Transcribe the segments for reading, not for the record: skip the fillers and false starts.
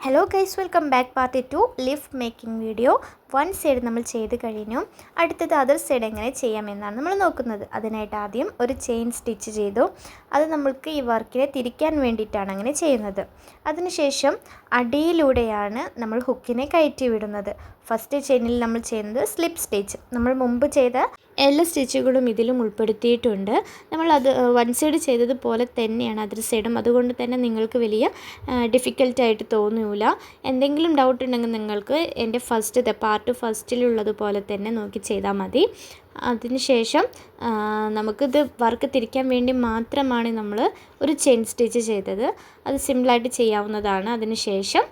Hello guys, welcome back. Part 2 leaf making video. One side നമ്മൾ ചെയ്ത് കഴിഞ്ഞു. അടുത്തത് അതർ സൈഡ് എങ്ങനെ ചെയ്യാമെന്നാണ് നമ്മൾ നോക്കുന്നത്. അതിനായിട്ട് ആദ്യം ഒരു ചെയിൻ സ്റ്റിച്ച് ചെയ്തു. അത് നമ്മൾക്ക് ഈ വർക്കിനെ തിരിക്കാൻ വേണ്ടിയിട്ടാണ് അങ്ങനെ ചെയ്യുന്നത്. അതിനുശേഷം അടിയിലൂടെയാണ് നമ്മൾ ഹുക്കിനെ കയറ്റി വിടുന്നത്. ഫസ്റ്റ് ചെയിനിൽ നമ്മൾ ചെയ്യുന്നത് സ്ലിപ്പ് സ്റ്റിച്ച്. നമ്മൾ മുമ്പ് ചെയ്ത എല്ലാ സ്റ്റിച്ചുകളും ഇതിലും ഉൾപ്പെടുത്തിയിട്ടുണ്ട്. നമ്മളത് വൺ സൈഡ് ചെയ്തതുപോലെ തന്നെയാണ് അതർ സൈഡും. അതുകൊണ്ട് തന്നെ നിങ്ങൾക്ക് വലിയ ഡിഫിക്കൽട്ടായിട്ട് തോന്നില്ല. എന്തെങ്കിലും ഡൗട്ട് ഉണ്ടെങ്കിൽ നിങ്ങൾക്ക് എൻ്റെ പാർട്ട് ഫസ്റ്റിലുള്ളതുപോലെ തന്നെ നോക്കി ചെയ്താൽ മതി. അതിനുശേഷം നമുക്കിത് വർക്ക് തിരിക്കാൻ വേണ്ടി മാത്രമാണ് നമ്മൾ ഒരു ചെയിൻ സ്റ്റിച്ച് ചെയ്തത്. അത് സിമ്പിളായിട്ട് ചെയ്യാവുന്നതാണ്. അതിനുശേഷം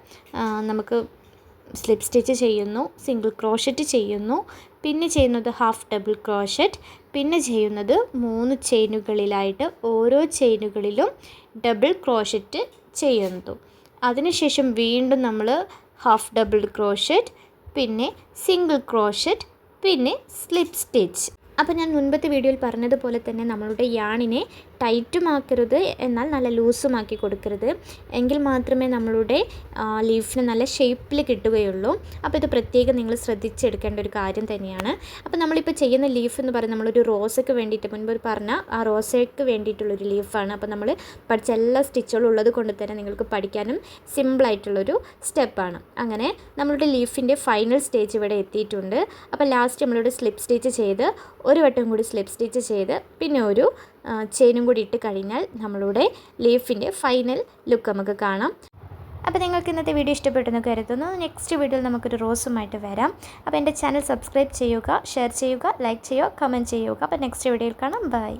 നമുക്ക് സ്ലിപ്പ് സ്റ്റിച്ച് ചെയ്യുന്നു, സിംഗിൾ ക്രോഷറ്റ് ചെയ്യുന്നു, പിന്നെ ചെയ്യുന്നത് ഹാഫ് ഡബിൾ ക്രോഷറ്റ്, പിന്നെ ചെയ്യുന്നത് 3 ചെയിനുകളിലായിട്ട് ഓരോ ചെയിനുകളിലും ഡബിൾ ക്രോഷറ്റ് ചെയ്യുന്നു. അതിനുശേഷം വീണ്ടും നമ്മൾ ഹാഫ് ഡബിൾ ക്രോഷറ്റ്, പിന്നെ സിംഗിൾ ക്രോഷറ്റ്, പിന്നെ സ്ലിപ്പ് സ്റ്റിച്ച്. അപ്പോൾ ഞാൻ മുൻപത്തെ വീഡിയോയിൽ പറഞ്ഞതുപോലെ തന്നെ നമ്മളുടെ യാണിനെ ടൈറ്റുമാക്കരുത്, എന്നാൽ നല്ല ലൂസുമാക്കി കൊടുക്കരുത്. എങ്കിൽ മാത്രമേ നമ്മളുടെ ലീഫിന് നല്ല ഷേപ്പിൽ കിട്ടുകയുള്ളൂ. അപ്പോൾ ഇത് പ്രത്യേകം നിങ്ങൾ ശ്രദ്ധിച്ചെടുക്കേണ്ട ഒരു കാര്യം തന്നെയാണ്. അപ്പോൾ നമ്മളിപ്പോൾ ചെയ്യുന്ന ലീഫ് എന്ന് പറയുന്നത് നമ്മളൊരു റോസയ്ക്ക് വേണ്ടിയിട്ട്, മുൻപ് പറഞ്ഞ ആ റോസയ്ക്ക് വേണ്ടിയിട്ടുള്ളൊരു ലീഫാണ്. അപ്പോൾ നമ്മൾ പഠിച്ച എല്ലാ സ്റ്റിച്ചുകളും ഉള്ളത് കൊണ്ട് തന്നെ നിങ്ങൾക്ക് പഠിക്കാനും സിമ്പിളായിട്ടുള്ളൊരു സ്റ്റെപ്പാണ്. അങ്ങനെ നമ്മളുടെ ലീഫിൻ്റെ ഫൈനൽ സ്റ്റേജ് ഇവിടെ എത്തിയിട്ടുണ്ട്. അപ്പോൾ ലാസ്റ്റ് നമ്മളിവിടെ സ്ലിപ്പ് സ്റ്റിച്ച് ചെയ്ത് ഒരു വട്ടം കൂടി സ്ലിപ്പ് സ്റ്റിച്ച് ചെയ്ത് പിന്നെ ഒരു ചെയിനും കൂടി ഇട്ട് കഴിഞ്ഞാൽ നമ്മളുടെ ലീഫിൻ്റെ ഫൈനൽ ലുക്ക് നമുക്ക് കാണാം. അപ്പോൾ നിങ്ങൾക്ക് ഇന്നത്തെ വീഡിയോ ഇഷ്ടപ്പെട്ടെന്ന് കരുതുന്നു. നെക്സ്റ്റ് വീഡിയോയിൽ നമുക്കൊരു റോസുമായിട്ട് വരാം. അപ്പോൾ എൻ്റെ ചാനൽ സബ്സ്ക്രൈബ് ചെയ്യുക, ഷെയർ ചെയ്യുക, ലൈക്ക് ചെയ്യുക, കമൻറ്റ് ചെയ്യുക. അപ്പോൾ നെക്സ്റ്റ് വീഡിയോയിൽ കാണാം. ബൈ.